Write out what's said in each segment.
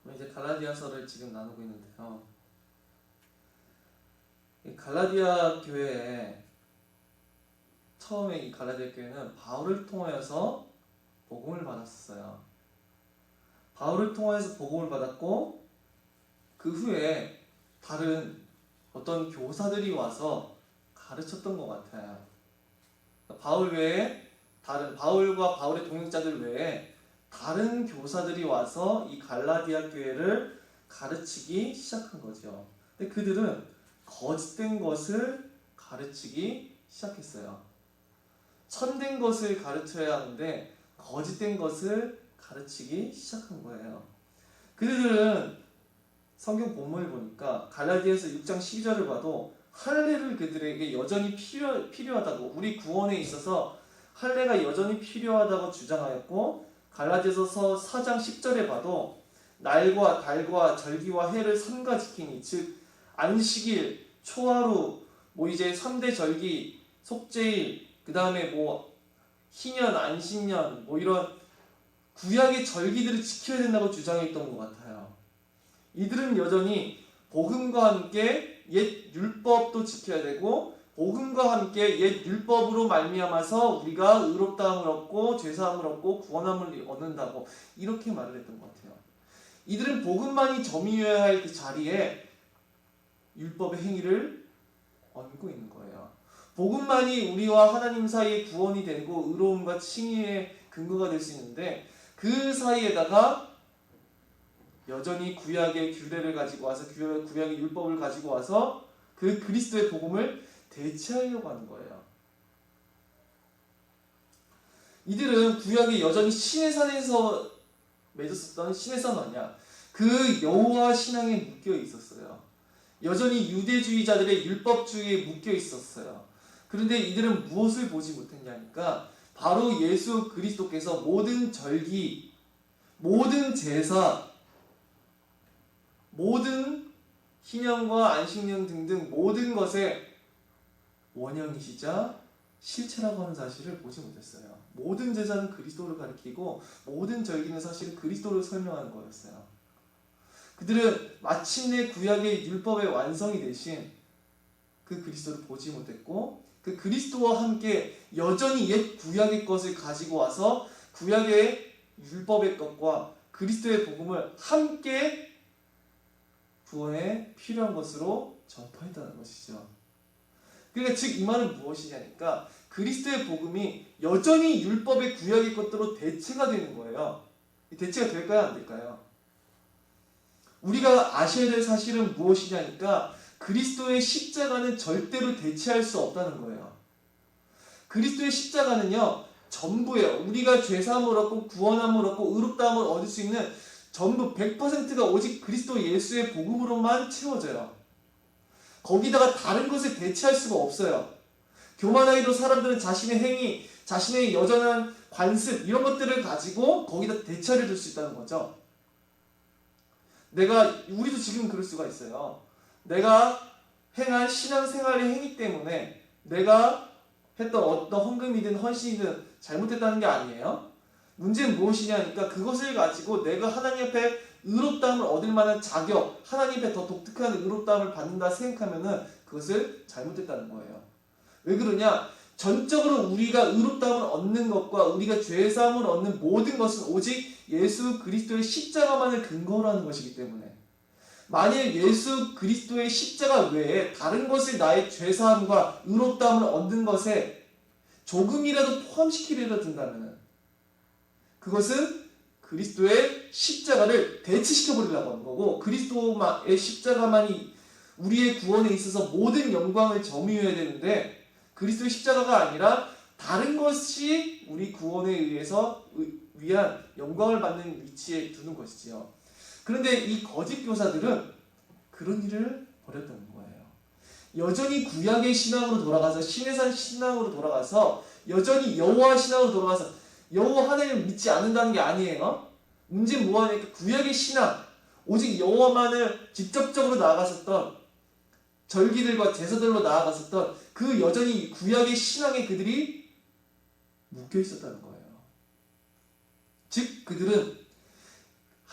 우리 이제 갈라디아서를 지금 나누고 있는데요. 이 갈라디아 교회에 처음에 이 갈라디아 교회는 바울을 통하여서 복음을 받았어요. 바울을 통하여서 복음을 받았고 그 후에 다른 어떤 교사들이 와서 가르쳤던 것 같아요. 바울 외에 다른 바울과 바울의 동역자들 외에 다른 교사들이 와서 이 갈라디아 교회를 가르치기 시작한 거죠. 근데 그들은 거짓된 것을 가르치기 시작했어요. 참된 것을 가르쳐야 하는데 거짓된 것을 가르치기 시작한 거예요. 그들은 성경 본문을 보니까 갈라디아서 6장 12절을 봐도 할례를 그들에게 여전히 필요하다고, 우리 구원에 있어서 할례가 여전히 필요하다고 주장하였고, 갈라디아서 4장 10절에 봐도 날과 달과 절기와 해를 삼가 지키니, 즉 안식일, 초하루, 이제 3대 절기, 속죄일, 그 다음에 희년, 안식년, 이런 구약의 절기들을 지켜야 된다고 주장했던 것 같아요. 이들은 여전히 복음과 함께 옛 율법도 지켜야 되고, 복음과 함께 옛 율법으로 말미암아서 우리가 의롭다함을 얻고 죄사함을 얻고 구원함을 얻는다고 이렇게 말을 했던 것 같아요. 이들은 복음만이 점유해야 할 그 자리에 율법의 행위를 얹고 있는 거예요. 복음만이 우리와 하나님 사이의 구원이 되고 의로움과 칭의의 근거가 될 수 있는데, 그 사이에다가 여전히 구약의 규례를 가지고 와서, 구약의 율법을 가지고 와서 그 그리스도의 복음을 대체하려고 하는 거예요. 이들은 구약에 여전히 신의 산에서 맺었었던 신의 산 아니야, 그 여호와 신앙에 묶여 있었어요. 여전히 유대주의자들의 율법주의에 묶여 있었어요. 그런데 이들은 무엇을 보지 못했냐니까, 바로 예수 그리스도께서 모든 절기, 모든 제사, 모든 희년과 안식년 등등 모든 것의 원형이시자 실체라고 하는 사실을 보지 못했어요. 모든 제사는 그리스도를 가리키고 모든 절기는 사실은 그리스도를 설명하는 거였어요. 그들은 마침내 구약의 율법의 완성이 되신 그 그리스도를 보지 못했고, 그 그리스도와 함께 여전히 옛 구약의 것을 가지고 와서 구약의 율법의 것과 그리스도의 복음을 함께 구원에 필요한 것으로 전파했다는 것이죠. 그러니까 즉 이 말은 무엇이냐니까, 그리스도의 복음이 여전히 율법의 구약의 것들로 대체가 되는 거예요. 대체가 될까요? 안 될까요? 우리가 아셔야 될 사실은 무엇이냐니까, 그리스도의 십자가는 절대로 대체할 수 없다는 거예요. 그리스도의 십자가는요, 전부예요. 우리가 죄사함을 얻고 구원함을 얻고 의롭다함을 얻을 수 있는 전부 100%가 오직 그리스도 예수의 복음으로만 채워져요. 거기다가 다른 것을 대체할 수가 없어요. 교만하게도 사람들은 자신의 행위, 자신의 여전한 관습, 이런 것들을 가지고 거기다 대체를 줄 수 있다는 거죠. 우리도 지금 그럴 수가 있어요. 내가 행한 신앙생활의 행위 때문에 내가 했던 어떤 헌금이든 헌신이든 잘못했다는 게 아니에요. 문제는 무엇이냐니까, 그것을 가지고 내가 하나님 앞에 의롭다함을 얻을 만한 자격, 하나님 앞에 더 독특한 의롭다함을 받는다 생각하면은 그것을 잘못했다는 거예요. 왜 그러냐? 전적으로 우리가 의롭다함을 얻는 것과 우리가 죄사함을 얻는 모든 것은 오직 예수 그리스도의 십자가만을 근거로 하는 것이기 때문에, 만일 예수 그리스도의 십자가 외에 다른 것을 나의 죄사함과 의롭다함을 얻는 것에 조금이라도 포함시키려 든다면 그것은 그리스도의 십자가를 대체시켜버리려고 하는 거고, 그리스도의 십자가만이 우리의 구원에 있어서 모든 영광을 점유해야 되는데, 그리스도의 십자가가 아니라 다른 것이 우리 구원에 의해서 위한 영광을 받는 위치에 두는 것이지요. 그런데 이 거짓 교사들은 그런 일을 벌였다는 거예요. 여전히 구약의 신앙으로 돌아가서, 신의 산 신앙으로 돌아가서, 여전히 여호와 신앙으로 돌아가서 여호와 하나님을 믿지 않는다는 게 아니에요. 문제는 뭐하냐니까, 구약의 신앙, 오직 여호와만을 직접적으로 나아갔었던 절기들과 제사들로 나아갔었던 그 여전히 구약의 신앙에 그들이 묶여 있었다는 거예요. 즉 그들은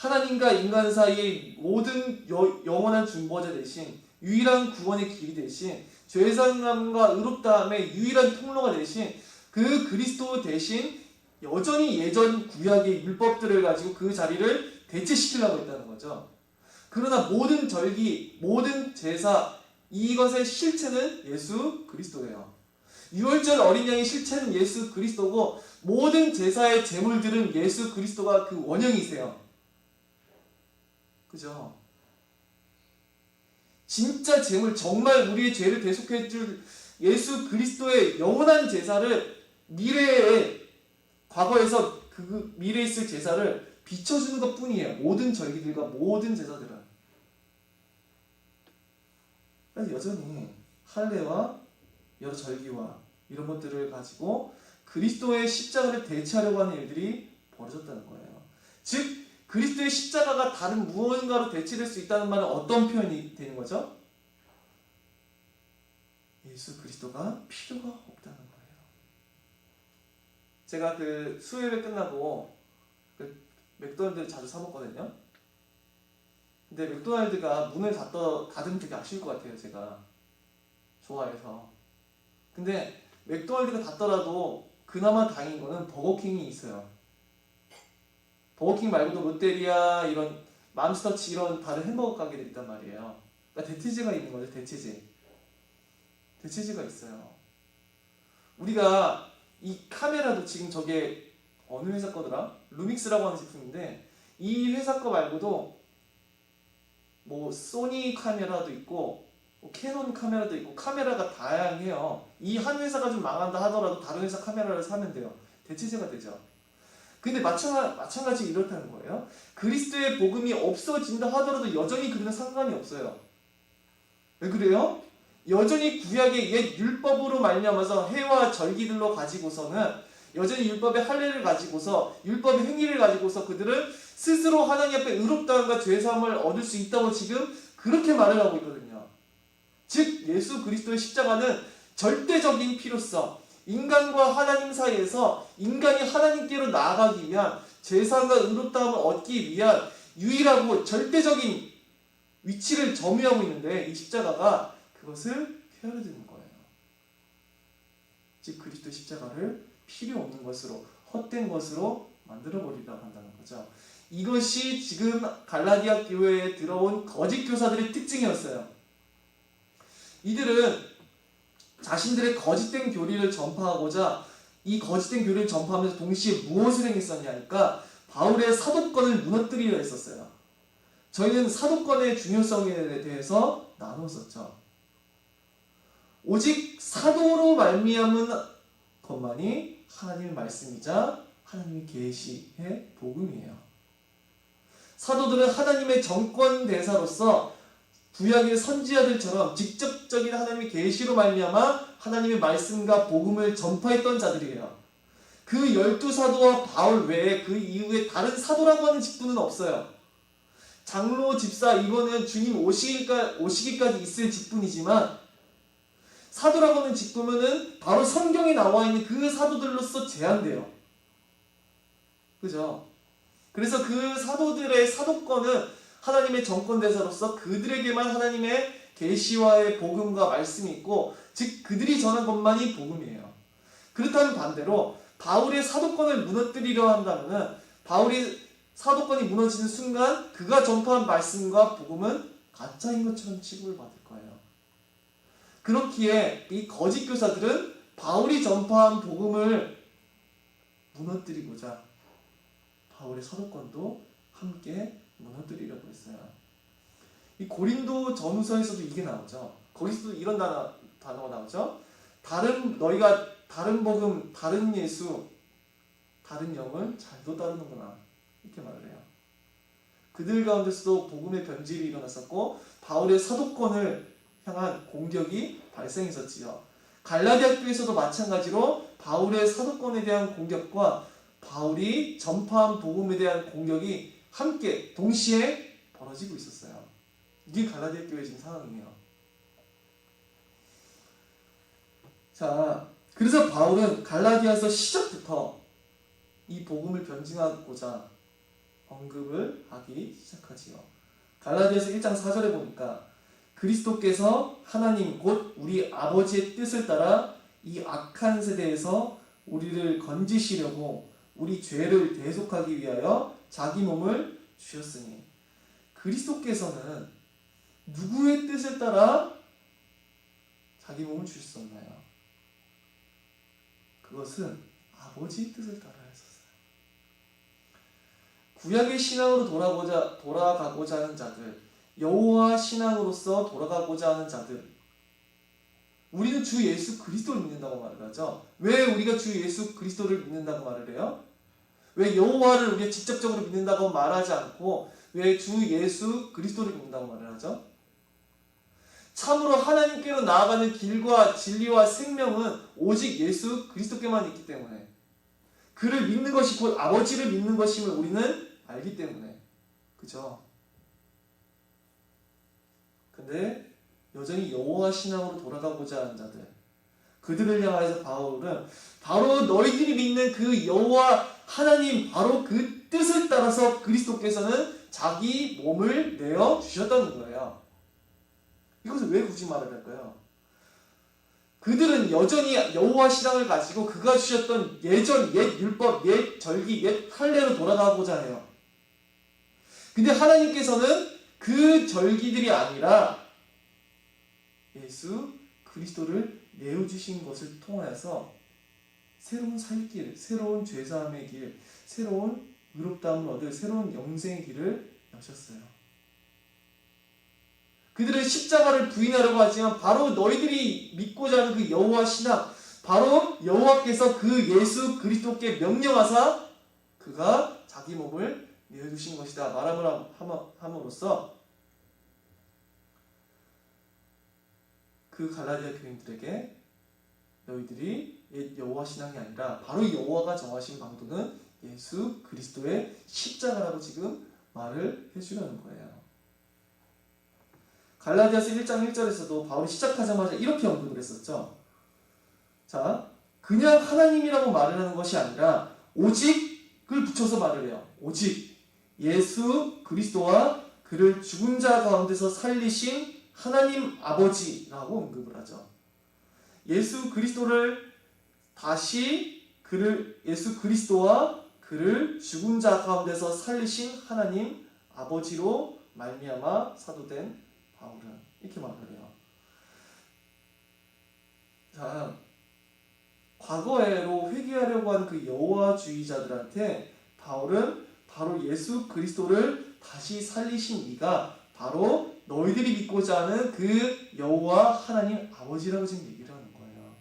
하나님과 인간 사이의 모든 영원한 중보자 대신 유일한 구원의 길이 대신 죄사함과 의롭다함의 유일한 통로가 대신 그 그리스도 대신 여전히 예전 구약의 율법들을 가지고 그 자리를 대체시키려고 했다는 거죠. 그러나 모든 절기, 모든 제사, 이것의 실체는 예수 그리스도예요. 유월절 어린 양의 실체는 예수 그리스도고 모든 제사의 제물들은 예수 그리스도가 그 원형이세요. 그죠? 진짜 제물, 정말 우리의 죄를 대속해 줄 예수 그리스도의 영원한 제사를 미래에, 과거에서 그 미래에 있을 제사를 비춰주는 것 뿐이에요. 모든 절기들과 모든 제사들은. 그래서 여전히 할례와 여러 절기와 이런 것들을 가지고 그리스도의 십자가를 대체하려고 하는 일들이 벌어졌다는 거예요. 즉 그리스도의 십자가가 다른 무언가로 대체될 수 있다는 말은 어떤 표현이 되는 거죠? 예수 그리스도가 필요가 없다는 거예요. 제가 그 수요일에 끝나고 그 맥도날드를 자주 사 먹거든요. 근데 맥도날드가 문을 닫으면 되게 아쉬울 것 같아요. 제가 좋아해서. 근데 맥도날드가 닫더라도 그나마 다행인 거는 버거킹이 있어요. 버거킹 말고도 롯데리아, 이런 맘스터치, 이런 다른 햄버거 가게들이 있단 말이에요. 그러니까 대체제가 있는 거죠. 대체제가 있어요. 우리가 이 카메라도 지금 저게 어느 회사 거더라? 루믹스라고 하는 제품인데 이 회사 거 말고도 뭐 소니 카메라도 있고 뭐 캐논 카메라도 있고 카메라가 다양해요. 이 한 회사가 좀 망한다 하더라도 다른 회사 카메라를 사면 돼요. 대체제가 되죠. 근데 마찬가지 이렇다는 거예요. 그리스도의 복음이 없어진다 하더라도 여전히 그들은 상관이 없어요. 왜 그래요? 여전히 구약의 옛 율법으로 말미암아서 해와 절기들로 가지고서는 여전히 율법의 할례를 가지고서 율법의 행위를 가지고서 그들은 스스로 하나님 앞에 의롭다함과 죄사함을 얻을 수 있다고 지금 그렇게 말을 하고 있거든요. 즉 예수 그리스도의 십자가는 절대적인 필요성, 인간과 하나님 사이에서 인간이 하나님께로 나아가기 위한 죄사함과 의롭다함을 얻기 위한 유일하고 절대적인 위치를 점유하고 있는데 이 십자가가 그것을 헤아려주는 거예요. 즉 그리스도 십자가를 필요 없는 것으로, 헛된 것으로 만들어버리려고 한다는 거죠. 이것이 지금 갈라디아 교회에 들어온 거짓 교사들의 특징이었어요. 이들은 자신들의 거짓된 교리를 전파하고자 이 거짓된 교리를 전파하면서 동시에 무엇을 행했었냐 하니까 바울의 사도권을 무너뜨리려 했었어요. 저희는 사도권의 중요성에 대해서 나눴었죠. 오직 사도로 말미암은 것만이 하나님의 말씀이자 하나님의 계시의 복음이에요. 사도들은 하나님의 정권 대사로서 구약의 선지자들처럼 직접적인 하나님의 계시로 말미암아 하나님의 말씀과 복음을 전파했던 자들이에요. 그 12사도와 바울 외에 그 이후에 다른 사도라고 하는 직분은 없어요. 장로, 집사, 이거는 주님 오시기까지 있을 직분이지만 사도라고 하는 직분은 바로 성경에 나와 있는 그 사도들로서 제한돼요. 그죠? 그래서 그 사도들의 사도권은 하나님의 정권대사로서 그들에게만 하나님의 계시와의 복음과 말씀이 있고 즉 그들이 전한 것만이 복음이에요. 그렇다면 반대로 바울의 사도권을 무너뜨리려 한다면 바울이 사도권이 무너지는 순간 그가 전파한 말씀과 복음은 가짜인 것처럼 취급을 받을 거예요. 그렇기에 이 거짓 교사들은 바울이 전파한 복음을 무너뜨리고자 바울의 사도권도 함께 무너뜨리려고 했어요. 이 고린도 전후서에서도 이게 나오죠. 거기서도 이런 단어가 나오죠. 너희가 다른 복음, 다른 예수, 다른 영을 잘도 따르는구나 이렇게 말을 해요. 그들 가운데서도 복음의 변질이 일어났었고 바울의 사도권을 향한 공격이 발생했었지요. 갈라디아 교회에서도 마찬가지로 바울의 사도권에 대한 공격과 바울이 전파한 복음에 대한 공격이 함께 동시에 벌어지고 있었어요. 이게 갈라디아 교회의 지금 상황이에요. 자, 그래서 바울은 갈라디아서 시작부터 이 복음을 변증하고자 언급을 하기 시작하지요. 갈라디아서 1장 4절에 보니까 그리스도께서 하나님 곧 우리 아버지의 뜻을 따라 이 악한 세대에서 우리를 건지시려고 우리 죄를 대속하기 위하여 자기 몸을 주셨으니, 그리스도께서는 누구의 뜻을 따라 자기 몸을 주셨었나요? 그것은 아버지의 뜻을 따라 했었어요. 구약의 신앙으로 돌아가고자 하는 자들, 여호와 신앙으로서 돌아가고자 하는 자들, 우리는 주 예수 그리스도를 믿는다고 말을 하죠. 왜 우리가 주 예수 그리스도를 믿는다고 말을 해요? 왜 여호와를 우리가 직접적으로 믿는다고 말하지 않고 왜 주 예수 그리스도를 믿는다고 말을 하죠? 참으로 하나님께로 나아가는 길과 진리와 생명은 오직 예수 그리스도께만 있기 때문에, 그를 믿는 것이 곧 아버지를 믿는 것임을 우리는 알기 때문에, 그죠? 근데 여전히 여호와 신앙으로 돌아가고자 하는 자들, 그들을 향해서 바울은 바로 너희들이 믿는 그 여호와 하나님, 바로 그 뜻을 따라서 그리스도께서는 자기 몸을 내어 주셨다는 거예요. 이것을 왜 굳이 말을 할까요? 그들은 여전히 여호와 신앙을 가지고 그가 주셨던 예전 옛 율법, 옛 절기, 옛 할례로 돌아가고자 해요. 근데 하나님께서는 그 절기들이 아니라 예수 그리스도를 내어주신 것을 통하여서 새로운 살 길, 새로운 죄사함의 길, 새로운 의롭다함을 얻을 새로운 영생의 길을 여셨어요. 그들은 십자가를 부인하려고 하지만 바로 너희들이 믿고자 하는 그 여호와 신앙, 바로 여호와께서 그 예수 그리스도께 명령하사 그가 자기 몸을 내어주신 것이다 말함을 함으로써 그 갈라디아 교인들에게 너희들이 옛 여호와 신앙이 아니라 바로 여호와가 정하신 방도는 예수 그리스도의 십자가라고 지금 말을 해주려는 거예요. 갈라디아서 1장 1절에서도 바울이 시작하자마자 이렇게 언급을 했었죠. 자, 그냥 하나님이라고 말을 하는 것이 아니라 오직을 붙여서 말을 해요. 오직 예수 그리스도와 그를 죽은 자 가운데서 살리신 하나님 아버지라고 언급을 하죠. 예수 그리스도와 그를 죽은 자 가운데서 살리신 하나님 아버지로 말미암아 사도된 바울은 이렇게 말을 해요. 자, 과거에로 회개하려고 한 그 여호와주의자들한테 바울은 바로 예수 그리스도를 다시 살리신 이가 바로 너희들이 믿고자 하는 그 여호와 하나님 아버지라고 지금 얘기를 하는 거예요.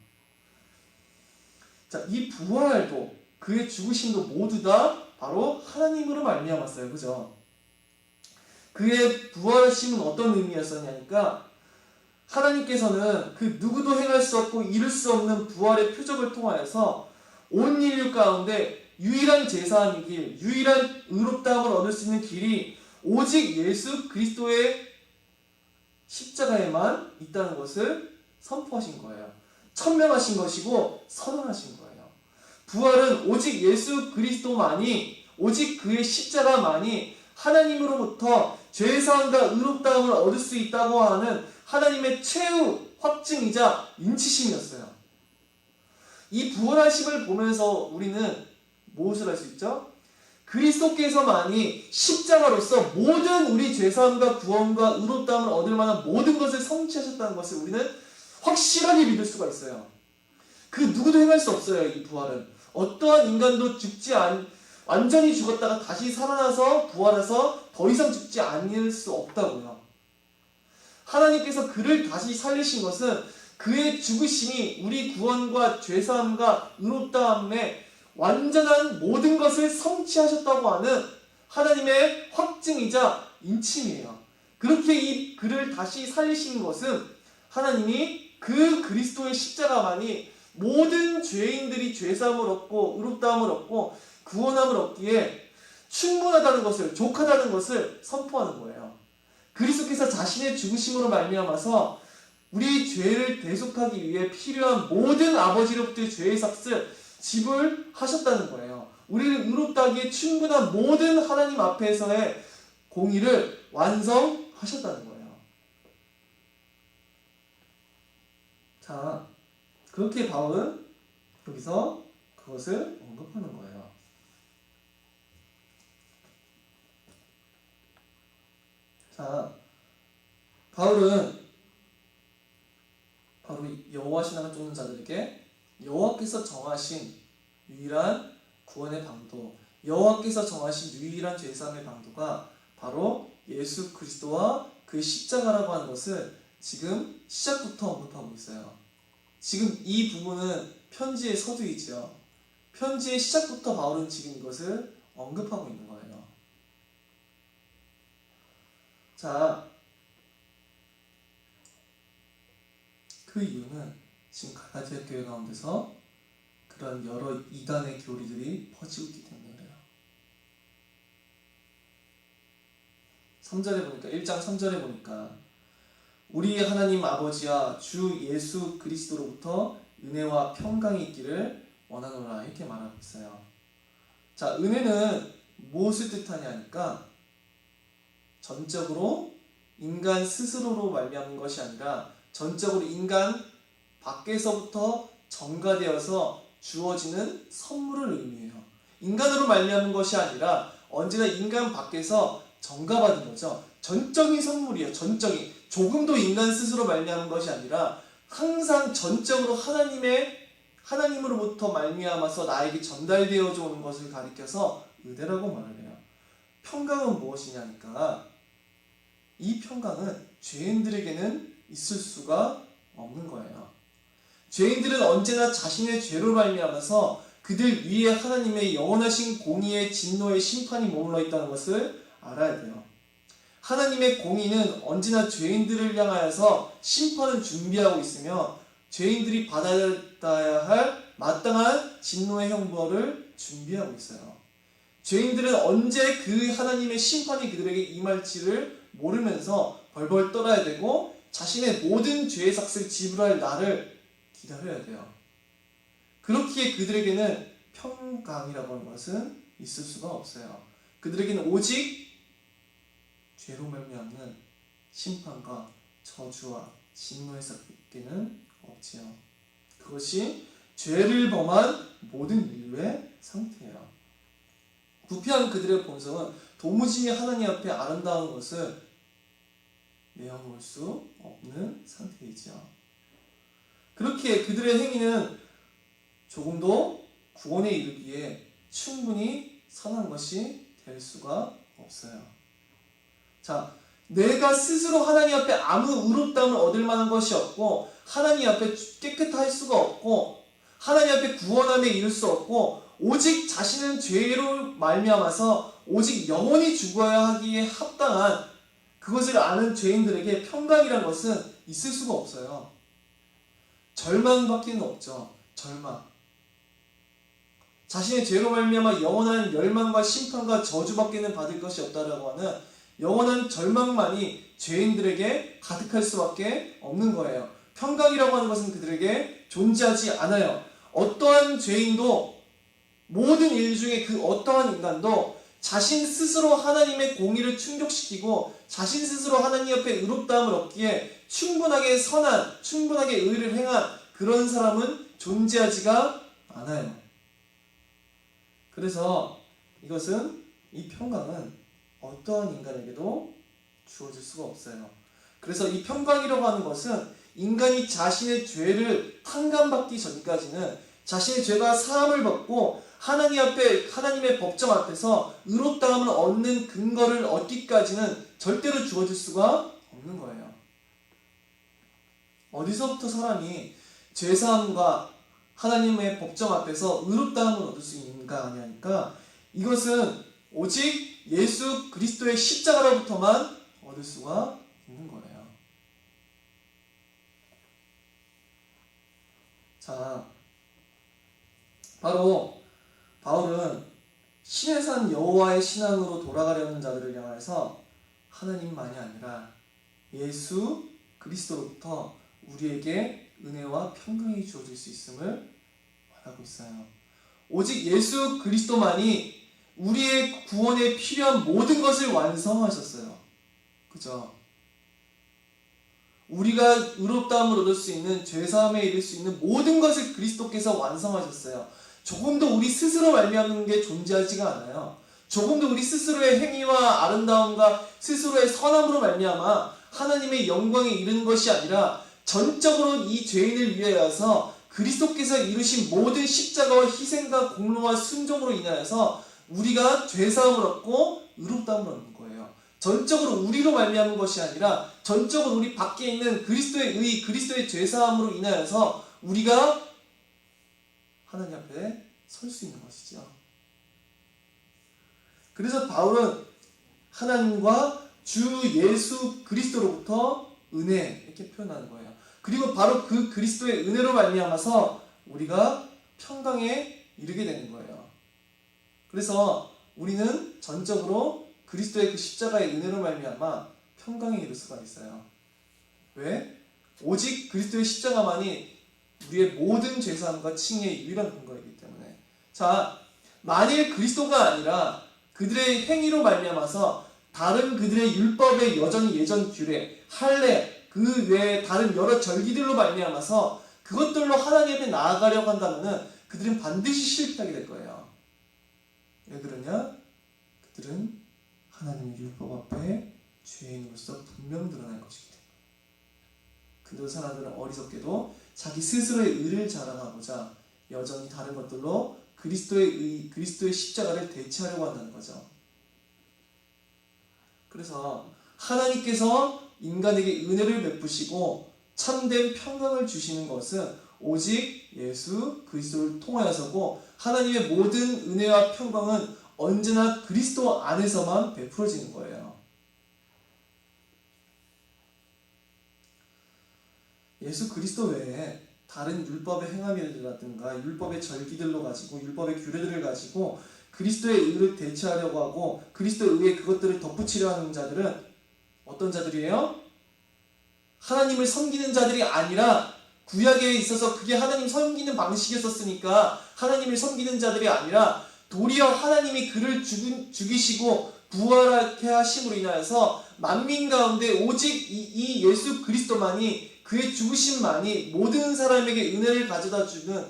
자, 이 부활도 그의 죽으심도 모두 다 바로 하나님으로 말미암았어요. 그죠? 그의 부활심은 어떤 의미였었냐니까, 하나님께서는 그 누구도 행할 수 없고 이룰 수 없는 부활의 표적을 통하여서 온 인류 가운데 유일한 제사함의 길, 유일한 의롭다함을 얻을 수 있는 길이 오직 예수 그리스도의 십자가에만 있다는 것을 선포하신 거예요. 천명하신 것이고 선언하신 거예요. 부활은 오직 예수 그리스도만이, 오직 그의 십자가만이 하나님으로부터 죄사함과 의롭다함을 얻을 수 있다고 하는 하나님의 최후 확증이자 인치심이었어요. 이 부활하심을 보면서 우리는 무엇을 할 수 있죠? 그리스도께서만이 십자가로서 모든 우리 죄사함과 구원과 의롭다함을 얻을 만한 모든 것을 성취하셨다는 것을 우리는 확실하게 믿을 수가 있어요. 그 누구도 행할 수 없어요. 이 부활은 어떠한 인간도 완전히 죽었다가 다시 살아나서 부활해서 더 이상 죽지 않을 수 없다고요. 하나님께서 그를 다시 살리신 것은 그의 죽으심이 우리 구원과 죄사함과 의롭다함의 완전한 모든 것을 성취하셨다고 하는 하나님의 확증이자 인침이에요. 그렇게 그를 다시 살리신 것은 하나님이 그 그리스도의 십자가만이 모든 죄인들이 죄사함을 얻고 의롭다함을 얻고 구원함을 얻기에 충분하다는 것을, 족하다는 것을 선포하는 거예요. 그리스도께서 자신의 죽으심으로 말미암아서 우리 죄를 대속하기 위해 필요한 모든 아버지로부터의 죄의 삭을 지불하셨다는 거예요. 우리를 의롭다 하기에 충분한 모든 하나님 앞에서의 공의를 완성하셨다는 거예요. 자, 그렇게 바울은 여기서 그것을 언급하는 거예요. 자, 바울은 바로 여호와 신앙을 쫓는 자들에게 여호와께서 정하신 유일한 구원의 방도, 여호와께서 정하신 유일한 죄사함의 방도가 바로 예수 그리스도와 그 십자가라고 하는 것을 지금 시작부터 언급하고 있어요. 지금 이 부분은 편지의 서두이죠. 편지의 시작부터 바울은 지금 이것을 언급하고 있는 거예요. 자, 그 이유는 지금 갈라디아 교회 가운데서 그런 여러 이단의 교리들이 퍼지고 있기 때문에 그래요. 3절에 보니까 1장 3절에 보니까 우리 하나님 아버지와 주 예수 그리스도로부터 은혜와 평강이 있기를 원하노라 이렇게 말하고 있어요. 자, 은혜는 무엇을 뜻하냐니까 전적으로 인간 스스로로 말미암은 것이 아니라 전적으로 인간 밖에서부터 전가되어서 주어지는 선물을 의미해요. 인간으로 말미암은 것이 아니라 언제나 인간 밖에서 전가받은 거죠. 전적인 선물이에요. 전적인. 조금도 인간 스스로 말미암은 것이 아니라 항상 전적으로 하나님으로부터 말미암아서 나에게 전달되어져 오는 것을 가리켜서 은혜라고 말을 해요. 평강은 무엇이냐니까 이 평강은 죄인들에게는 있을 수가 없는 거예요. 죄인들은 언제나 자신의 죄로 말미암아서 그들 위에 하나님의 영원하신 공의의 진노의 심판이 머물러 있다는 것을 알아야 돼요. 하나님의 공의는 언제나 죄인들을 향하여서 심판을 준비하고 있으며 죄인들이 받아야 할 마땅한 진노의 형벌을 준비하고 있어요. 죄인들은 언제 그 하나님의 심판이 그들에게 임할지를 모르면서 벌벌 떨어야 되고 자신의 모든 죄의 삭을 지불할 날을 기다려야 돼요. 그렇기에 그들에게는 평강이라고 하는 것은 있을 수가 없어요. 그들에게는 오직 죄로 말미암는 심판과 저주와 진노의 삭밖에는 없지요. 그것이 죄를 범한 모든 인류의 상태예요. 부패한 그들의 본성은 도무지 하나님 앞에 아름다운 것을 내어놓을 수 없는 상태이죠. 그렇게 그들의 행위는 조금도 구원에 이르기에 충분히 선한 것이 될 수가 없어요. 자, 내가 스스로 하나님 앞에 아무 의롭다움을 얻을 만한 것이 없고 하나님 앞에 깨끗할 수가 없고 하나님 앞에 구원함에 이를 수 없고 오직 자신은 죄로 말미암아서 오직 영원히 죽어야 하기에 합당한 그것을 아는 죄인들에게 평강이란 것은 있을 수가 없어요. 절망밖에는 없죠. 절망. 자신의 죄로 말미암아 영원한 멸망과 심판과 저주밖에는 받을 것이 없다라고 하는 영원한 절망만이 죄인들에게 가득할 수밖에 없는 거예요. 평강이라고 하는 것은 그들에게 존재하지 않아요. 어떠한 죄인도 모든 일 중에 그 어떠한 인간도 자신 스스로 하나님의 공의를 충족시키고 자신 스스로 하나님 옆에 의롭다함을 얻기에 충분하게 선한, 충분하게 의를 행한 그런 사람은 존재하지가 않아요. 그래서 이것은 이 평강은 어떠한 인간에게도 주어질 수가 없어요. 그래서 이 평강이라고 하는 것은 인간이 자신의 죄를 탕감받기 전까지는 자신의 죄가 사함을 받고 하나님 앞에 하나님의 법정 앞에서 의롭다함을 얻는 근거를 얻기까지는 절대로 주어질 수가 없는 거예요. 어디서부터 사람이 죄사함과 하나님의 법정 앞에서 의롭다함을 얻을 수 있는가 하냐니까 이것은 오직 예수 그리스도의 십자가로부터만 얻을 수가 있는 거예요. 자, 바로 바울은 신의 산 여호와의 신앙으로 돌아가려는 자들을 향해서 하나님만이 아니라 예수 그리스도로부터 우리에게 은혜와 평강이 주어질 수 있음을 말하고 있어요. 오직 예수 그리스도만이 우리의 구원에 필요한 모든 것을 완성하셨어요. 그죠? 우리가 의롭다함을 얻을 수 있는, 죄사함에 이를 수 있는 모든 것을 그리스도께서 완성하셨어요. 조금도 우리 스스로 말미암는 게 존재하지가 않아요. 조금도 우리 스스로의 행위와 아름다움과 스스로의 선함으로 말미암아 하나님의 영광에 이르는 것이 아니라 전적으로 이 죄인을 위하여서 그리스도께서 이루신 모든 십자가와 희생과 공로와 순종으로 인하여서 우리가 죄사함을 얻고 의롭다함을 얻는 거예요. 전적으로 우리로 말미암은 것이 아니라 전적으로 우리 밖에 있는 그리스도의 의, 그리스도의 죄사함으로 인하여서 우리가 하나님 앞에 설 수 있는 것이죠. 그래서 바울은 하나님과 주 예수 그리스도로부터 은혜 이렇게 표현하는 거예요. 그리고 바로 그 그리스도의 은혜로 말미암아서 우리가 평강에 이르게 되는 거예요. 그래서 우리는 전적으로 그리스도의 그 십자가의 은혜로 말미암아 평강에 이를 수가 있어요. 왜? 오직 그리스도의 십자가만이 우리의 모든 죄사함과 칭의의 유일한 근거이기 때문에. 자, 만일 그리스도가 아니라 그들의 행위로 말미암아서 다른 그들의 율법의 여전히 예전 규례, 할례, 그 외에 다른 여러 절기들로 말미암아서 그것들로 하나님 앞에 나아가려고 한다면은 그들은 반드시 실패하게 될 거예요. 왜 그러냐? 그들은 하나님의 율법 앞에 죄인으로서 분명 드러날 것이기 때문에. 그 사람들은 어리석게도 자기 스스로의 의를 자랑하고자 여전히 다른 것들로 그리스도의 십자가를 대체하려고 한다는 거죠. 그래서 하나님께서 인간에게 은혜를 베푸시고 참된 평강을 주시는 것은 오직 예수 그리스도를 통하여서고, 하나님의 모든 은혜와 평강은 언제나 그리스도 안에서만 베풀어지는 거예요. 예수 그리스도 외에 다른 율법의 행함이라든가 율법의 절기들로 가지고 율법의 규례들을 가지고 그리스도의 의를 대체하려고 하고 그리스도의 의에 그것들을 덧붙이려 하는 자들은 어떤 자들이에요? 하나님을 섬기는 자들이 아니라, 구약에 있어서 그게 하나님 섬기는 방식이었으니까 하나님을 섬기는 자들이 아니라 도리어 하나님이 그를 죽이시고 부활하게 하심으로 인하여서 만민 가운데 오직 이 예수 그리스도만이, 그의 죽으심만이 모든 사람에게 은혜를 가져다주는,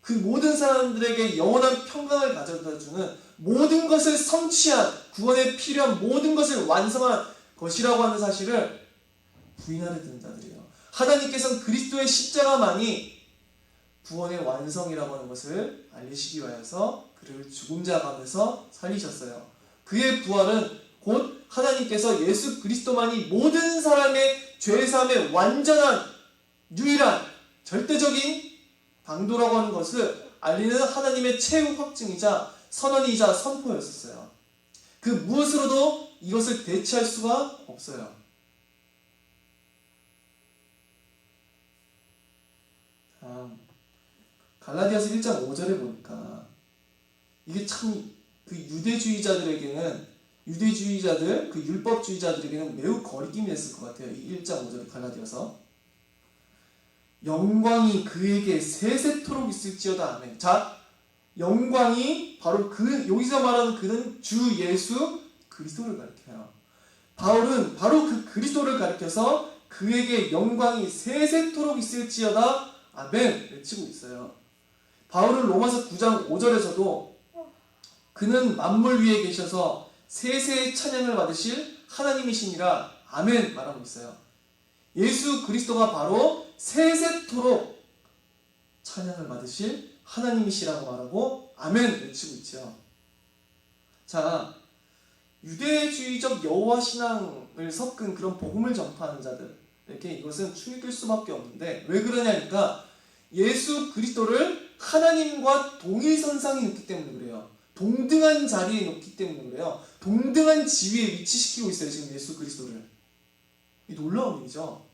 그 모든 사람들에게 영원한 평강을 가져다주는, 모든 것을 성취한, 구원에 필요한 모든 것을 완성한 것이라고 하는 사실을 부인하려 드는 자들이에요. 하나님께서는 그리스도의 십자가만이 구원의 완성이라고 하는 것을 알리시기 위하여서 그를 죽은 자 가운데서 살리셨어요. 그의 부활은 곧 하나님께서 예수 그리스도만이 모든 사람의 죄사함의 완전한, 유일한, 절대적인 방도라고 하는 것을 알리는 하나님의 최후 확증이자 선언이자 선포였었어요. 그 무엇으로도 이것을 대체할 수가 없어요. 갈라디아서 1장 5절에 보니까 이게 참 그 유대주의자들, 그 율법주의자들에게는 매우 거리낌이 됐을 것 같아요. 이 1장 5절의 갈라디아서. 영광이 그에게 세세토록 있을지어다. 아멘. 자, 영광이 바로 여기서 말하는 그는 주 예수 그리스도를 가리켜요. 바울은 바로 그 그리스도를 가리켜서 그에게 영광이 세세토록 있을지어다. 아멘. 외치고 있어요. 바울은 로마서 9장 5절에서도 그는 만물 위에 계셔서 세세의 찬양을 받으실 하나님이시니라. 아멘 말하고 있어요. 예수 그리스도가 바로 세세토록 찬양을 받으실 하나님이시라고 말하고 아멘 외치고 있죠. 자, 유대주의적 여호와 신앙을 섞은 그런 복음을 전파하는 자들에게 이것은 충격일 수밖에 없는데, 왜 그러냐니까 예수 그리스도를 하나님과 동일선상에 놓기 때문에 그래요. 동등한 자리에 놓기 때문에 그래요. 동등한 지위에 위치시키고 있어요, 지금 예수 그리스도를. 이 놀라운 일이죠.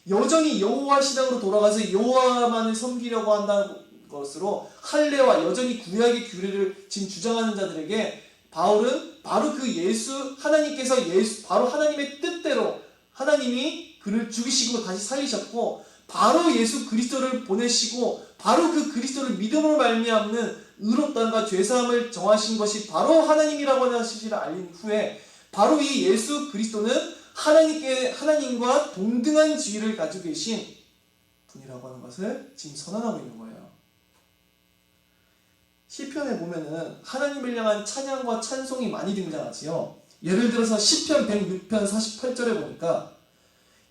여전히 여호와 신앙으로 돌아가서 여호와만을 섬기려고 한다는 것으로 할례와 여전히 구약의 규례를 지금 주장하는 자들에게 바울은 바로 그 하나님께서 바로 하나님의 뜻대로 하나님이 그를 죽이시고 다시 살리셨고, 바로 예수 그리스도를 보내시고 바로 그 그리스도를 믿음으로 말미암는 의롭다함과 죄사함을 정하신 것이 바로 하나님이라고 하는 사실을 알린 후에 바로 이 예수 그리스도는 하나님과 동등한 지위를 가지고 계신 분이라고 하는 것을 지금 선언하고 있는 거예요. 시편에 보면은 하나님을 향한 찬양과 찬송이 많이 등장하지요. 예를 들어서 시편 106편 48절에 보니까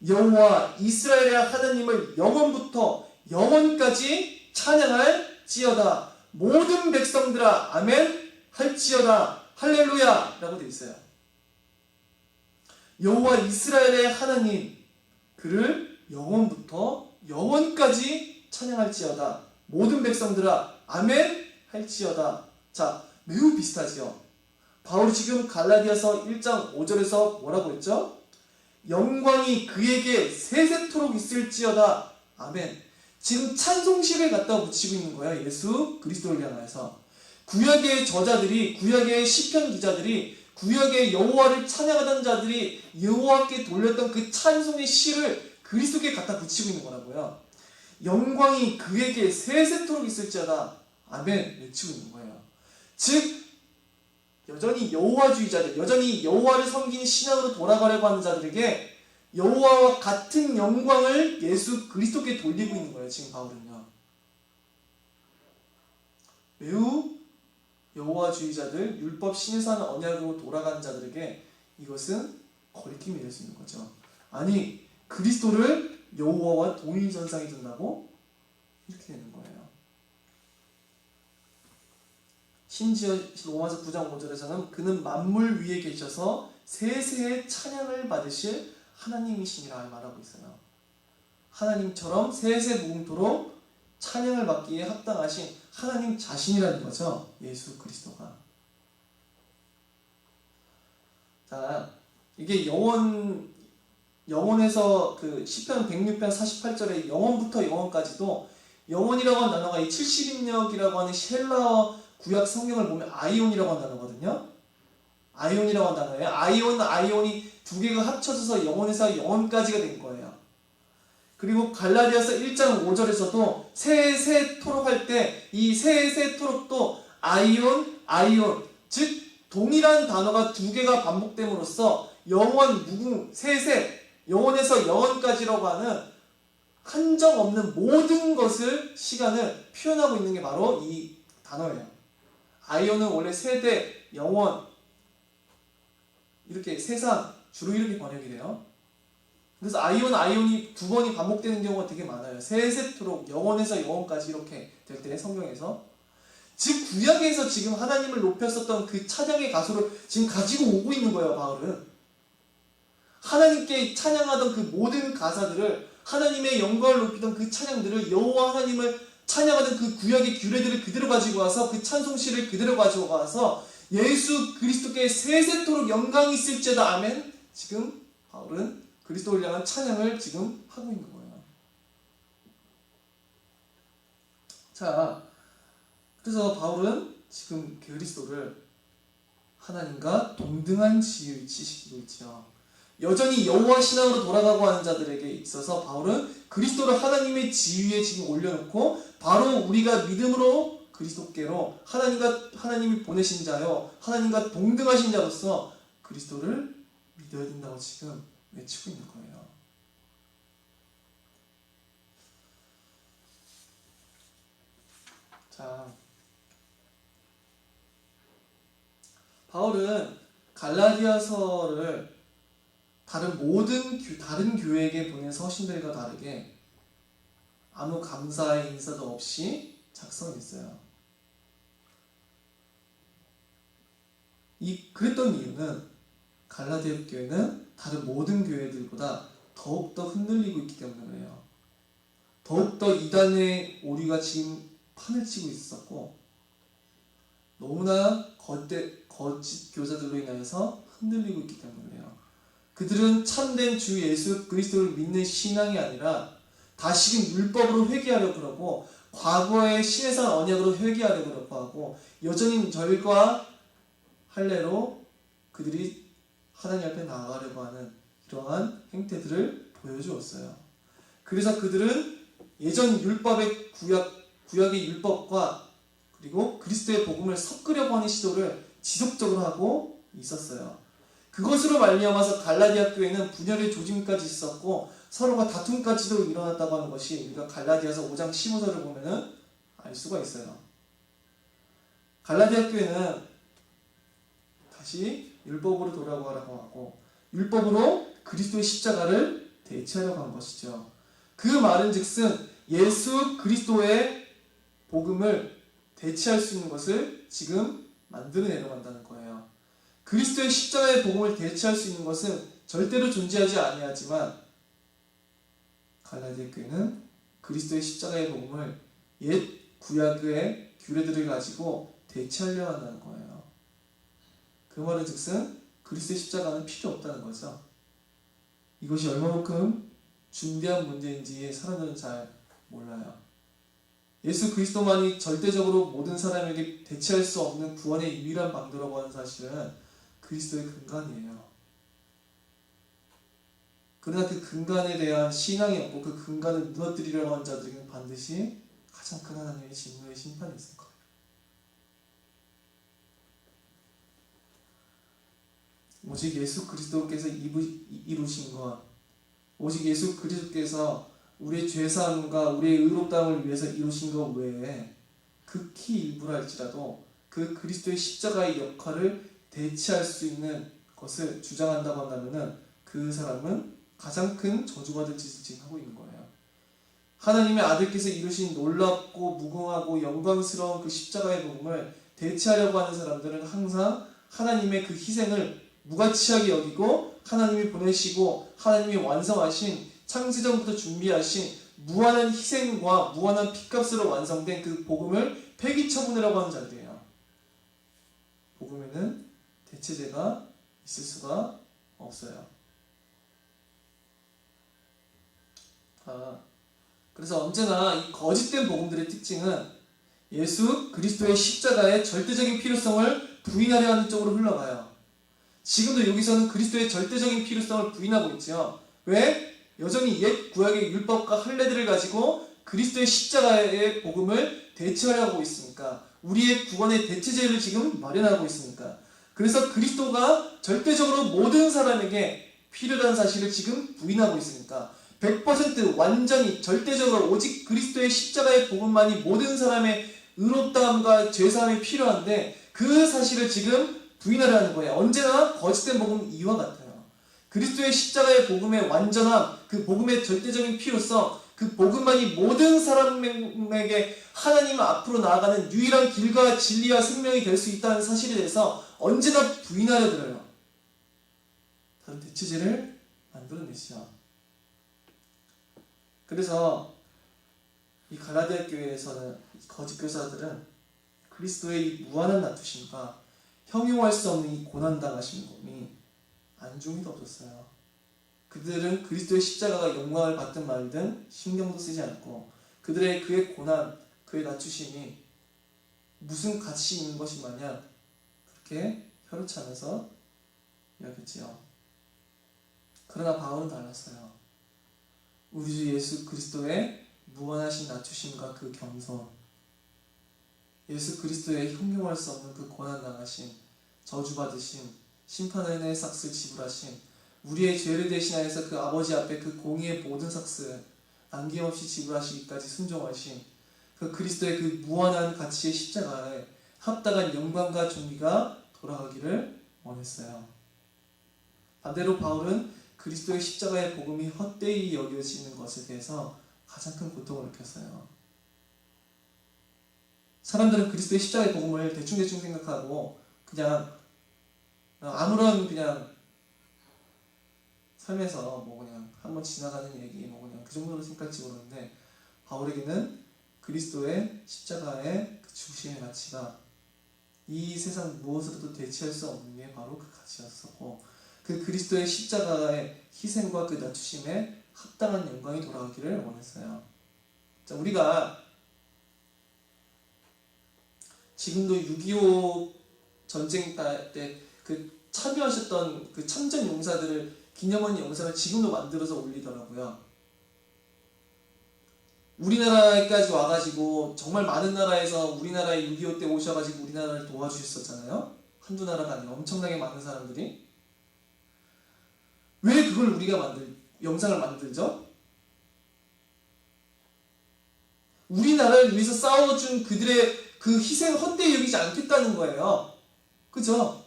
여호와 이스라엘의 하나님을 영원부터 영원까지 찬양할지어다. 모든 백성들아 아멘 할지어다. 할렐루야 라고 되어 있어요. 여호와 이스라엘의 하나님 그를 영원부터 영원까지 찬양할지어다. 모든 백성들아 아멘 할지어다. 자, 매우 비슷하지요. 바울이 지금 갈라디아서 1장 5절에서 뭐라고 했죠? 영광이 그에게 세세토록 있을지어다. 아멘. 지금 찬송시를 갖다 붙이고 있는 거예요. 예수 그리스도를 향해서. 구약의 저자들이, 구약의 시편 기자들이, 구약의 여호와를 찬양하던 자들이 여호와께 돌렸던 그 찬송의 시를 그리스도께 갖다 붙이고 있는 거라고요. 영광이 그에게 세세토록 있을지어다. 아멘 외치고 있는 거예요. 즉 여전히 여호와주의자들, 여전히 여호와를 섬기는 신앙으로 돌아가려고 하는 자들에게 여호와와 같은 영광을 예수 그리스도께 돌리고 있는 거예요. 지금 바울은요. 매우 여호와주의자들, 율법 신의 산 언약으로 돌아가는 자들에게 이것은 거리낌이 될 수 있는 거죠. 아니 그리스도를 여호와와 동일전상이 된다고? 이렇게 되는 거예요. 심지어 로마서 9장 5절에서는 그는 만물 위에 계셔서 세세의 찬양을 받으실 하나님이시니라 말하고 있어요. 하나님처럼 세세 무궁토록 찬양을 받기에 합당하신 하나님 자신이라는 거죠. 예수 그리스도가. 자, 이게 영원에서 그 시편 106편 48절에 영원부터 영원까지도 영원이라고 하는 단어가 이 70인역이라고 하는 헬라어 구약 성경을 보면 아이온이라고 하는 단어거든요. 아이온이라고 하는 단어예요. 아이온이 두 개가 합쳐져서 영원에서 영원까지가 된 거예요. 그리고 갈라디아서 1장 5절에서도 세세토록 할 때 이 세세토록도 아이온 즉 동일한 단어가 두 개가 반복됨으로써 영원, 무궁, 세세 영원에서 영원까지라고 하는 한정 없는 모든 것을 시간을 표현하고 있는 게 바로 이 단어예요. 아이온은 원래 세대, 영원 이렇게 세상 주로 이렇게 번역이 돼요. 그래서 아이온이 두 번이 반복되는 경우가 되게 많아요. 세세토록 영원에서 영원까지 이렇게 될 때 성경에서 즉 구약에서 지금 하나님을 높였었던 그 찬양의 가수를 지금 가지고 오고 있는 거예요. 바울은 하나님께 찬양하던 그 모든 가사들을 하나님의 영광을 높이던 그 찬양들을 여호와 하나님을 찬양하던 그 구약의 규례들을 그대로 가지고 와서 그 찬송시를 그대로 가지고 와서 예수 그리스도께 세세토록 영광이 있을지어다 아멘. 지금 바울은 그리스도를 향한 찬양을 지금 하고 있는 거예요. 자, 그래서 바울은 지금 그리스도를 하나님과 동등한 지위에 위치시키고 있죠. 여전히 여호와 신앙으로 돌아가고 하는 자들에게 있어서 바울은 그리스도를 하나님의 지위에 지금 올려놓고 바로 우리가 믿음으로 그리스도께로 하나님이 보내신 자요 하나님과 동등하신 자로서 그리스도를 믿어야 된다고 지금 외치고 있는 거예요. 자, 바울은 갈라디아서를 다른 교회에게 보낸 서신들과 다르게 아무 감사의 인사도 없이 작성했어요. 그랬던 이유는 갈라디아 교회는 다른 모든 교회들보다 더욱더 흔들리고 있기 때문에 그래요. 더욱더 이단의 오류가 지금 판을 치고 있었고 너무나 거짓 교사들로 인하여서 흔들리고 있기 때문에 그래요. 그들은 참된 주 예수 그리스도를 믿는 신앙이 아니라 다시금 율법으로 회개하려고 그러고 과거의 신의 산 언약으로 회개하려고 그러고 하고 여전히 절과 할례로 그들이 하나님 앞에 나아가려고 하는 이러한 행태들을 보여주었어요. 그래서 그들은 예전 율법의 구약의 율법과 그리고 그리스도의 복음을 섞으려고 하는 시도를 지속적으로 하고 있었어요. 그것으로 말미암아서 갈라디아 교회는 분열의 조짐까지 있었고 서로가 다툼까지도 일어났다고 하는 것이 우리가 갈라디아서 5장 15절을 보면은 알 수가 있어요. 갈라디아 교회는 다시 율법으로 돌아가라고 하고 율법으로 그리스도의 십자가를 대체하려고 한 것이죠. 그 말은즉슨 예수 그리스도의 복음을 대체할 수 있는 것을 지금 만들어내려고 한다는 거예요. 그리스도의 십자가의 복음을 대체할 수 있는 것은 절대로 존재하지 아니하지만 갈라디아 교회는 그리스도의 십자가의 복음을 옛 구약의 규례들을 가지고 대체하려 한다는 거예요. 그 말은즉슨 그리스도의 십자가는 필요 없다는 거죠. 이것이 얼마만큼 중대한 문제인지 사람들은 잘 몰라요. 예수 그리스도만이 절대적으로 모든 사람에게 대체할 수 없는 구원의 유일한 방도라고 하는 사실은 그리스도의 근간이에요. 그러나 그 근간에 대한 신앙이 없고 그 근간을 무너뜨리려고 하는 자들에게는 반드시 가장 큰 하나님의 진노의 심판이 있을 거예요. 오직 예수 그리스도께서 이루신 것, 오직 예수 그리스도께서 우리의 죄사함과 우리의 의롭다함을 위해서 이루신 것 외에 극히 일부랄지라도 그 그리스도의 십자가의 역할을 대체할 수 있는 것을 주장한다고 한다면 그 사람은 가장 큰 저주받을 짓을 지금 하고 있는 거예요. 하나님의 아들께서 이루신 놀랍고 무궁하고 영광스러운 그 십자가의 복음을 대체하려고 하는 사람들은 항상 하나님의 그 희생을 무가치하게 여기고 하나님이 보내시고 하나님이 완성하신 창세전부터 준비하신 무한한 희생과 무한한 핏값으로 완성된 그 복음을 폐기처분하려고 하는 자들이에요. 복음에는 대체제가 있을 수가 없어요. 그래서 언제나 이 거짓된 복음들의 특징은 예수 그리스도의 십자가의 절대적인 필요성을 부인하려 하는 쪽으로 흘러가요. 지금도 여기서는 그리스도의 절대적인 필요성을 부인하고 있죠. 왜? 여전히 옛 구약의 율법과 할례들을 가지고 그리스도의 십자가의 복음을 대체하려고 있으니까, 우리의 구원의 대체제를 지금 마련하고 있으니까. 그래서 그리스도가 절대적으로 모든 사람에게 필요한 사실을 지금 부인하고 있으니까 100% 완전히 절대적으로 오직 그리스도의 십자가의 복음만이 모든 사람의 의롭다함과 죄사함이 필요한데 그 사실을 지금 부인하려 하는 거예요. 언제나 거짓된 복음은 이와 같아요. 그리스도의 십자가의 복음의 완전함, 그 복음의 절대적인 필요성, 그 복음만이 모든 사람에게 하나님 앞으로 나아가는 유일한 길과 진리와 생명이 될 수 있다는 사실에 대해서 언제나 부인하려 들어요. 다른 대체제를 만들어내시죠. 그래서 이 갈라디아 교회에서는 거짓 교사들은 그리스도의 이 무한한 낮추심과 형용할 수 없는 이 고난당하심이 안중에도 없었어요. 그들은 그리스도의 십자가가 영광을 받든 말든 신경도 쓰지 않고 그들의 그의 고난, 그의 낮추심이 무슨 가치 있는 것이 마냥 그렇게 혈루치 않아서 여겼지요. 그러나 바울은 달랐어요. 우리 주 예수 그리스도의 무한하신 낮추심과 그 겸손, 예수 그리스도의 형용할 수 없는 그 고난당하심, 저주받으심, 심판의 삭스를 지불하심, 우리의 죄를 대신하여서 그 아버지 앞에 그 공의의 모든 삭스를 남김없이 지불하시기까지 순종하심, 그 그리스도의 그 무한한 가치의 십자가에 합당한 영광과 존귀가 돌아가기를 원했어요. 반대로 바울은 그리스도의 십자가의 복음이 헛되이 여겨지는 것에 대해서 가장 큰 고통을 느꼈어요. 사람들은 그리스도의 십자가의 복음을 대충대충 생각하고 그냥 아무런 그냥 삶에서 뭐 그냥 한번 지나가는 얘기 뭐 그냥 그 정도로 생각할지 모르는데, 바울에게는 그리스도의 십자가의 그 죽으심의 가치가 이 세상 무엇으로도 대체할 수 없는 게 바로 그 가치였었고, 그 그리스도의 십자가의 희생과 그 낮추심에 합당한 영광이 돌아가기를 원했어요. 자, 우리가 지금도 6.25 전쟁 때 그 참여하셨던 그 참전 용사들을 기념하는 영상을 지금도 만들어서 올리더라고요. 우리나라에까지 와가지고 정말 많은 나라에서 우리나라에 6.25 때 오셔가지고 우리나라를 도와주셨었잖아요. 한두 나라가 아니라 엄청나게 많은 사람들이. 왜 그걸 우리가 영상을 만들죠? 우리나라를 위해서 싸워준 그들의 그 희생을 헛되이 여기지 않겠다는 거예요. 그죠?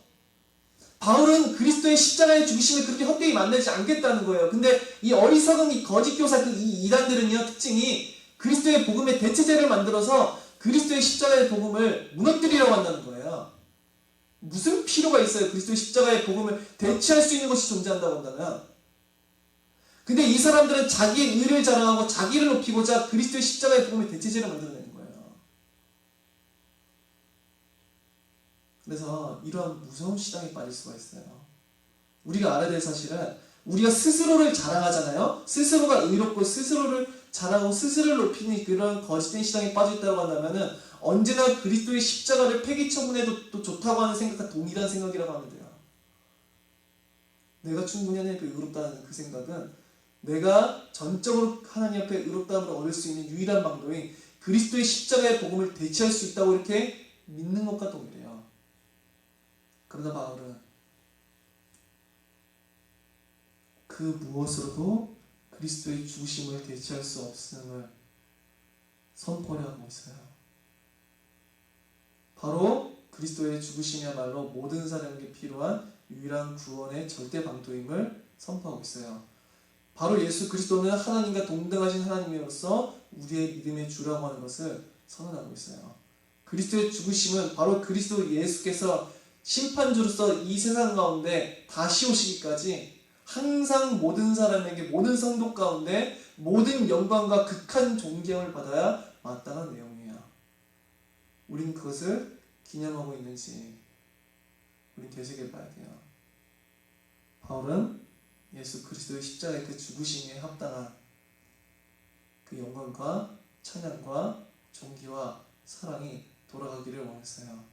바울은 그리스도의 십자가의 죽으심을 그렇게 헛되이 만들지 않겠다는 거예요. 근데 이 어리석은 이 거짓 교사 이 이단들은요, 특징이 그리스도의 복음의 대체제를 만들어서 그리스도의 십자가의 복음을 무너뜨리려고 한다는 거예요. 무슨 필요가 있어요? 그리스도의 십자가의 복음을 대체할 수 있는 것이 존재한다고 한다면. 근데 이 사람들은 자기의 의를 자랑하고 자기를 높이고자 그리스도의 십자가의 복음의 대체제를 만들어내는 거예요. 그래서 이러한 무서운 시장에 빠질 수가 있어요. 우리가 알아야 될 사실은 우리가 스스로를 자랑하잖아요. 스스로가 의롭고 스스로를 자랑하고 스스로를 높이는 그런 거짓된 시장에 빠져있다고 한다면은 언제나 그리스도의 십자가를 폐기 처분해도 또 좋다고 하는 생각과 동일한 생각이라고 하면 돼요. 내가 충분히 하나님 앞에 의롭다는 그 생각은 내가 전적으로 하나님 앞에 의롭다함을 얻을 수 있는 유일한 방도인 그리스도의 십자가의 복음을 대체할 수 있다고 이렇게 믿는 것과 동일해요. 그러나 바울은 그 무엇으로도 그리스도의 죽으심을 대체할 수 없음을 선포를 하고 있어요. 바로 그리스도의 죽으심이야말로 모든 사람에게 필요한 유일한 구원의 절대 방도임을 선포하고 있어요. 바로 예수 그리스도는 하나님과 동등하신 하나님으로서 우리의 믿음의 주라고 하는 것을 선언하고 있어요. 그리스도의 죽으심은 바로 그리스도 예수께서 심판주로서 이 세상 가운데 다시 오시기까지 항상 모든 사람에게 모든 성도 가운데 모든 영광과 극한 존경을 받아야 마땅한 내용이에요. 우린 그것을 기념하고 있는지 우린 되새겨봐야 돼요. 바울은 예수 그리스도의 십자가의 그 죽으심에 합당한 그 영광과 찬양과 존귀와 사랑이 돌아가기를 원했어요.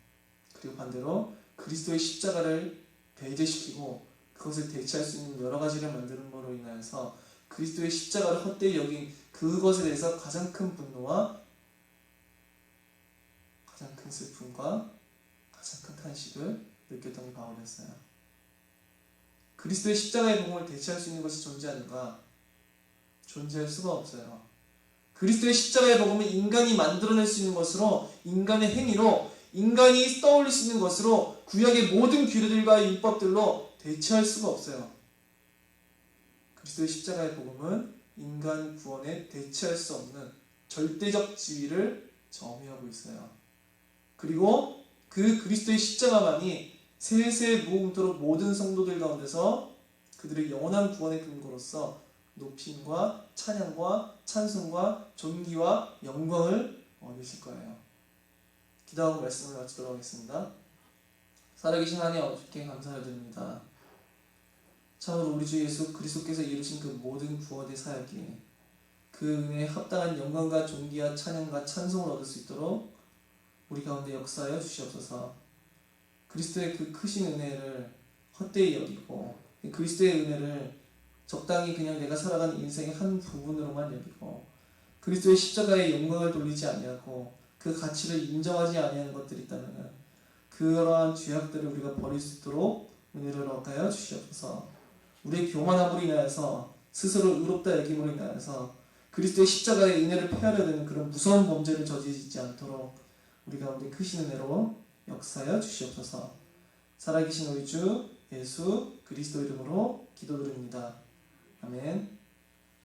그리고 반대로 그리스도의 십자가를 배제시키고 그것을 대체할 수 있는 여러 가지를 만드는으로 인하여서 그리스도의 십자가를 헛되이 여긴 그것에 대해서 가장 큰 분노와 가장 큰 슬픔과 가장 큰 탄식을 느꼈던 게 바울이었어요. 그리스도의 십자가의 복음을 대체할 수 있는 것이 존재하는가? 존재할 수가 없어요. 그리스도의 십자가의 복음은 인간이 만들어낼 수 있는 것으로, 인간의 행위로, 인간이 떠올릴 수 있는 것으로, 구약의 모든 규례들과 율법들로 대체할 수가 없어요. 그리스도의 십자가의 복음은 인간 구원에 대체할 수 없는 절대적 지위를 점유하고 있어요. 그리고 그 그리스도의 십자가만이 세세 무궁토록 모든 성도들 가운데서 그들의 영원한 구원의 근거로서 높임과 찬양과 찬송과 존귀와 영광을 얻으실 거예요. 기도하고 말씀을 마치도록 하겠습니다. 살아계신 하나님 아버지께 감사를 드립니다. 참으로 우리 주 예수 그리스도께서 이루신 그 모든 구원의 사역이 그 은혜에 합당한 영광과 존귀와 찬양과 찬송을 얻을 수 있도록 우리 가운데 역사하여 주시옵소서. 그리스도의 그 크신 은혜를 헛되이 여기고 그리스도의 은혜를 적당히 그냥 내가 살아가는 인생의 한 부분으로만 여기고 그리스도의 십자가의 영광을 돌리지 아니하고 그 가치를 인정하지 아니하는 것들이 있다면 그러한 죄악들을 우리가 버릴 수 있도록 은혜를 허락하여 주시옵소서. 우리의 교만함으로 인하여서 스스로 의롭다 여김으로 인하여서 그리스도의 십자가의 은혜를 폐하려 드는 그런 무서운 범죄를 저지르지 않도록 우리 가운데 크신 은혜로 역사하여 주시옵소서. 살아계신 우리 주 예수 그리스도 이름으로 기도드립니다. 아멘.